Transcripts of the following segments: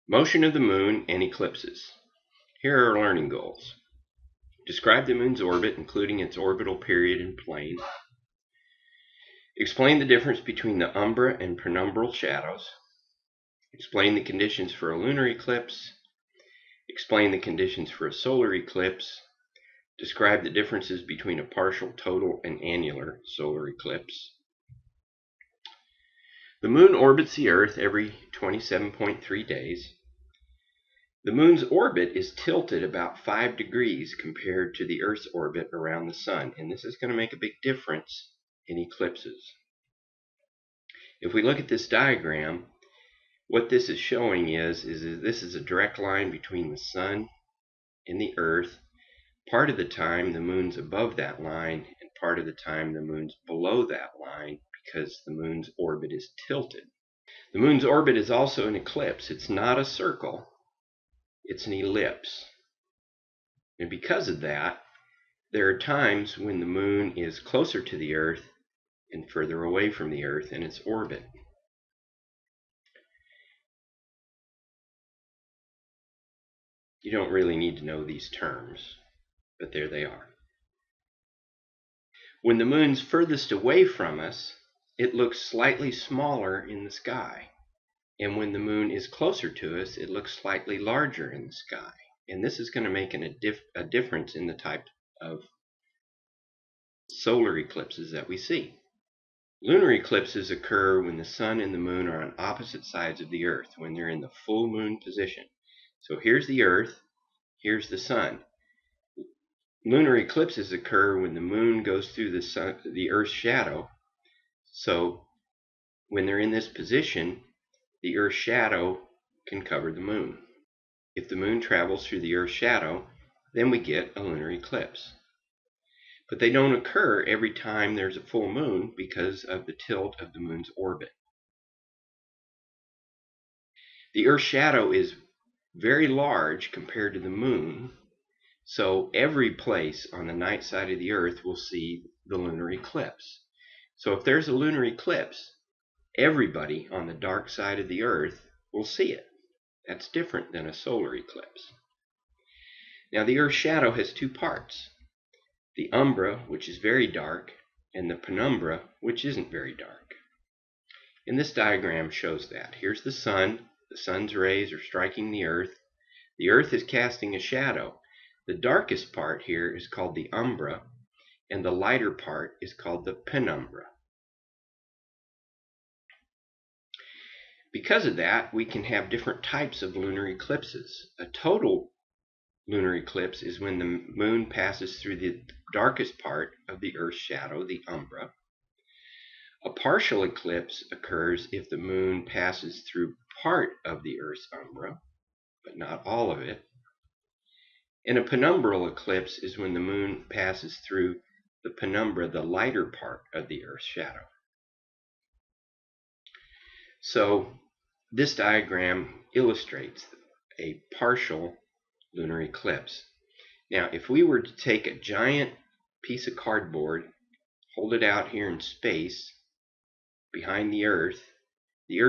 Motion of the moon and eclipses. Here are our learning goals. Describe the moon's orbit, including its orbital period and plane. Explain the difference between the umbra and penumbral shadows. Explain the conditions for a lunar eclipse. Explain the conditions for a solar eclipse. Describe the differences between a partial, total, and annular solar eclipse. The moon orbits the Earth every 27.3 days. The moon's orbit is tilted about 5 degrees compared to the Earth's orbit around the sun, and this is going to make a big difference in eclipses. If we look at this diagram, what this is showing is this is a direct line between the sun and the Earth. Part of the time the moon's above that line, and part of the time the moon's below that line because the moon's orbit is tilted. The moon's orbit is also an eclipse. It's not a circle. It's an ellipse. And because of that, there are times when the moon is closer to the Earth and further away from the Earth in its orbit. You don't really need to know these terms, but there they are. When the moon's furthest away from us, it looks slightly smaller in the sky. And when the moon is closer to us, it looks slightly larger in the sky. And this is going to make a difference in the type of solar eclipses that we see. Lunar eclipses occur when the sun and the moon are on opposite sides of the Earth, when they're in the full moon position. So here's the Earth, here's the sun. Lunar eclipses occur when the moon goes through the Earth's shadow. So when they're in this position, the Earth's shadow can cover the moon. If the moon travels through the Earth's shadow, then we get a lunar eclipse. But they don't occur every time there's a full moon because of the tilt of the moon's orbit. The Earth's shadow is very large compared to the moon, so every place on the night side of the Earth will see the lunar eclipse. So if there's a lunar eclipse, everybody on the dark side of the Earth will see it. That's different than a solar eclipse. Now the Earth's shadow has two parts. The umbra, which is very dark, and the penumbra, which isn't very dark. And this diagram shows that. Here's the sun. The sun's rays are striking the Earth. The Earth is casting a shadow. The darkest part here is called the umbra, and the lighter part is called the penumbra. Because of that, we can have different types of lunar eclipses. A total lunar eclipse is when the moon passes through the darkest part of the Earth's shadow, the umbra. A partial eclipse occurs if the moon passes through part of the Earth's umbra, but not all of it. And a penumbral eclipse is when the moon passes through the penumbra, the lighter part of the Earth's shadow. So this diagram illustrates a partial lunar eclipse. Now, if we were to take a giant piece of cardboard, hold it out here in space behind the Earth's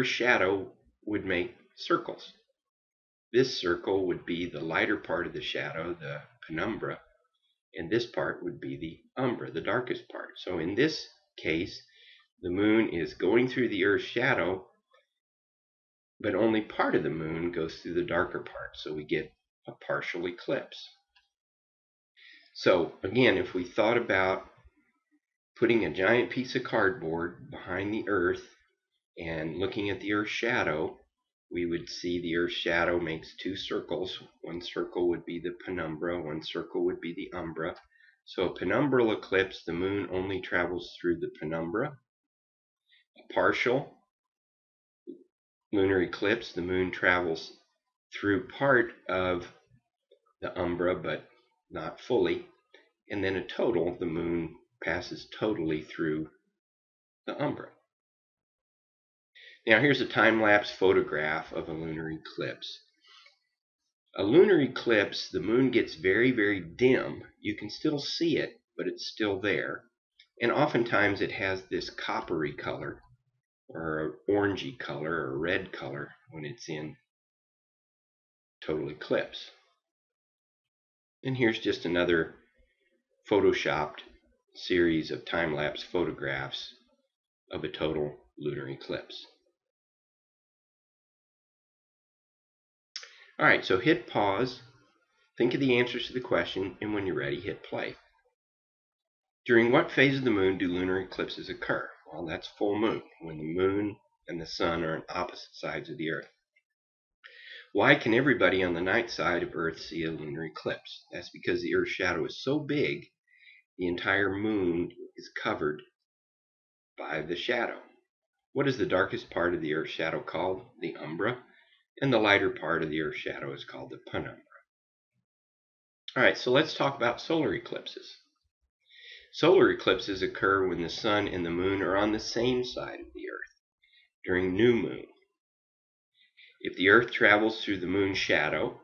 shadow would make circles. This circle would be the lighter part of the shadow, the penumbra, and this part would be the umbra, the darkest part. So in this case, the moon is going through the Earth's shadow, but only part of the moon goes through the darker part, so we get a partial eclipse. So again, if we thought about putting a giant piece of cardboard behind the Earth and looking at the Earth's shadow, we would see the Earth's shadow makes two circles. One circle would be the penumbra, one circle would be the umbra. So a penumbral eclipse, the moon only travels through the penumbra. A partial lunar eclipse, the moon travels through part of the umbra, but not fully. And then a total, the moon passes totally through the umbra. Now here's a time-lapse photograph of a lunar eclipse. A lunar eclipse, the moon gets very, very dim. You can still see it, but it's still there. And oftentimes it has this coppery color, or orangey color, or red color when it's in total eclipse. And here's just another photoshopped series of time-lapse photographs of a total lunar eclipse. Alright, so hit pause, think of the answers to the question, and when you're ready, hit play. During what phase of the moon do lunar eclipses occur? Well, that's full moon, when the moon and the sun are on opposite sides of the earth. Why can everybody on the night side of Earth see a lunar eclipse? That's because the Earth's shadow is so big, the entire moon is covered by the shadow. What is the darkest part of the Earth's shadow called? The umbra. And the lighter part of the Earth's shadow is called the penumbra. Alright, so let's talk about solar eclipses. Solar eclipses occur when the sun and the moon are on the same side of the Earth during new moon. If the Earth travels through the moon's shadow,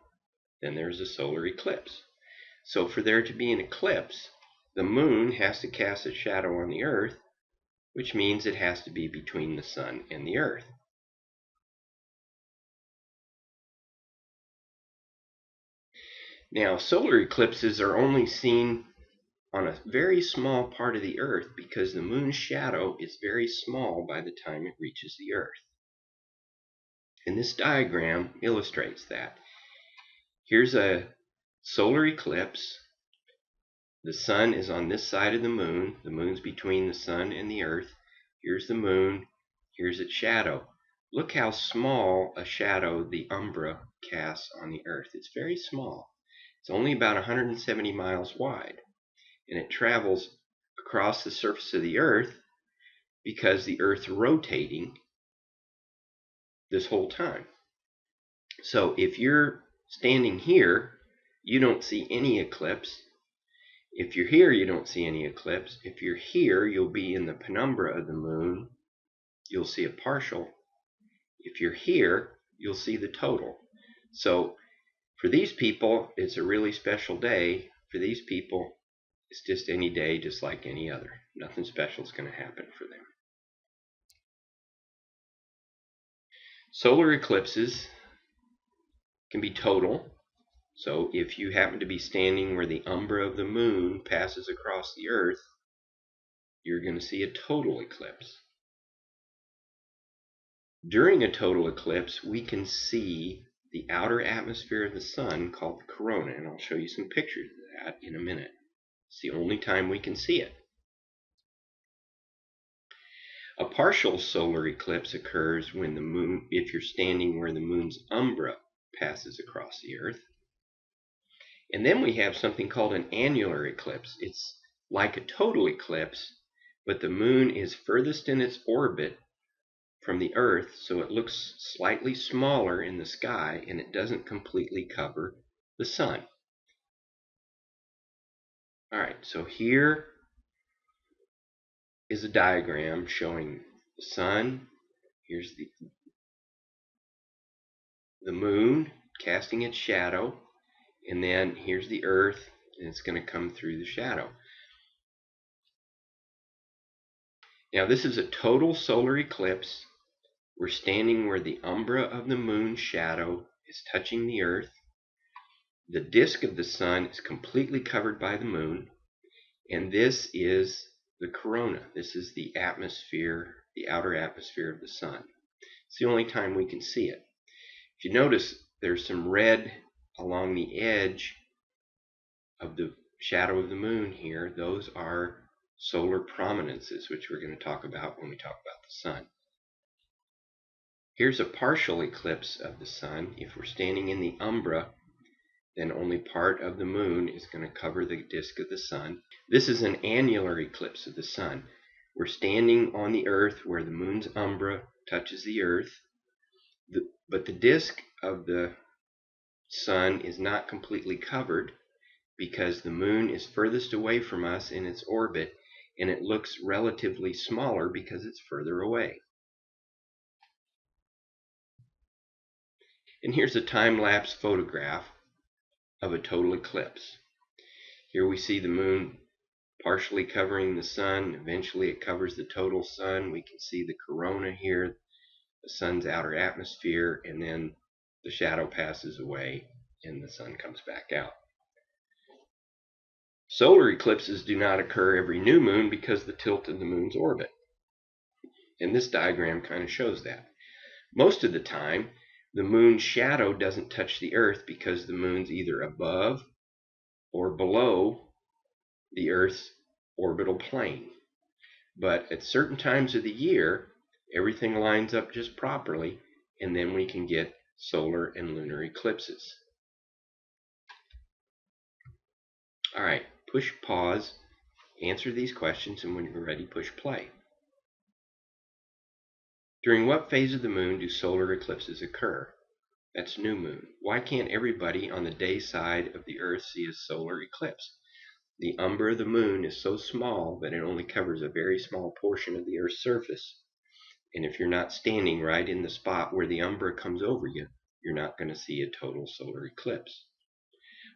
then there's a solar eclipse. So for there to be an eclipse, the moon has to cast a shadow on the Earth, which means it has to be between the sun and the Earth. Now, solar eclipses are only seen on a very small part of the Earth because the moon's shadow is very small by the time it reaches the Earth. And this diagram illustrates that. Here's a solar eclipse. The sun is on this side of the moon's between the sun and the Earth. Here's the moon, here's its shadow. Look how small a shadow the umbra casts on the Earth. It's very small. It's only about 170 miles wide, and it travels across the surface of the Earth because the Earth's rotating this whole time. So if you're standing here, you don't see any eclipse. If you're here, you don't see any eclipse. If you're here, you'll be in the penumbra of the moon. You'll see a partial. If you're here, you'll see the total. So for these people, it's a really special day. For these people, it's just any day, just like any other. Nothing special is going to happen for them. Solar eclipses can be total. So if you happen to be standing where the umbra of the moon passes across the Earth, you're going to see a total eclipse. During a total eclipse, we can see the outer atmosphere of the sun called the corona, and I'll show you some pictures of that in a minute. It's the only time we can see it. A partial solar eclipse occurs when the moon, if you're standing where the moon's umbra passes across the Earth. And then we have something called an annular eclipse. It's like a total eclipse, but the moon is furthest in its orbit from the Earth, so it looks slightly smaller in the sky, and it doesn't completely cover the sun. Alright, so here is a diagram showing the sun. Here's the moon casting its shadow, and then here's the Earth, and it's going to come through the shadow. Now this is a total solar eclipse. We're standing where the umbra of the moon's shadow is touching the Earth. The disk of the sun is completely covered by the moon, and this is the corona. This is the atmosphere, the outer atmosphere of the sun. It's the only time we can see it. If you notice, there's some red along the edge of the shadow of the moon here. Those are solar prominences, which we're going to talk about when we talk about the sun. Here's a partial eclipse of the sun. If we're standing in the umbra, then only part of the moon is going to cover the disk of the sun. This is an annular eclipse of the sun. We're standing on the Earth where the moon's umbra touches the Earth, but the disk of the sun is not completely covered because the moon is furthest away from us in its orbit, and it looks relatively smaller because it's further away. And here's a time-lapse photograph of a total eclipse. Here we see the moon partially covering the sun. Eventually it covers the total sun. We can see the corona here, the sun's outer atmosphere, and then the shadow passes away and the sun comes back out. Solar eclipses do not occur every new moon because of the tilt of the moon's orbit. And this diagram kind of shows that. Most of the time, the moon's shadow doesn't touch the Earth because the moon's either above or below the Earth's orbital plane. But at certain times of the year, everything lines up just properly, and then we can get solar and lunar eclipses. All right, push pause, answer these questions, and when you're ready, push play. During what phase of the moon do solar eclipses occur? That's new moon. Why can't everybody on the day side of the Earth see a solar eclipse? The umbra of the moon is so small that it only covers a very small portion of the Earth's surface. And if you're not standing right in the spot where the umbra comes over you, you're not going to see a total solar eclipse.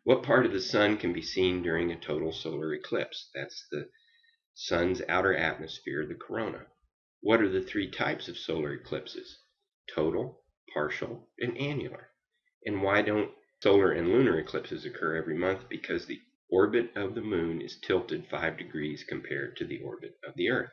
What part of the sun can be seen during a total solar eclipse? That's the sun's outer atmosphere, the corona. What are the three types of solar eclipses? Total, partial, and annular. And why don't solar and lunar eclipses occur every month? Because the orbit of the moon is tilted 5 degrees compared to the orbit of the Earth.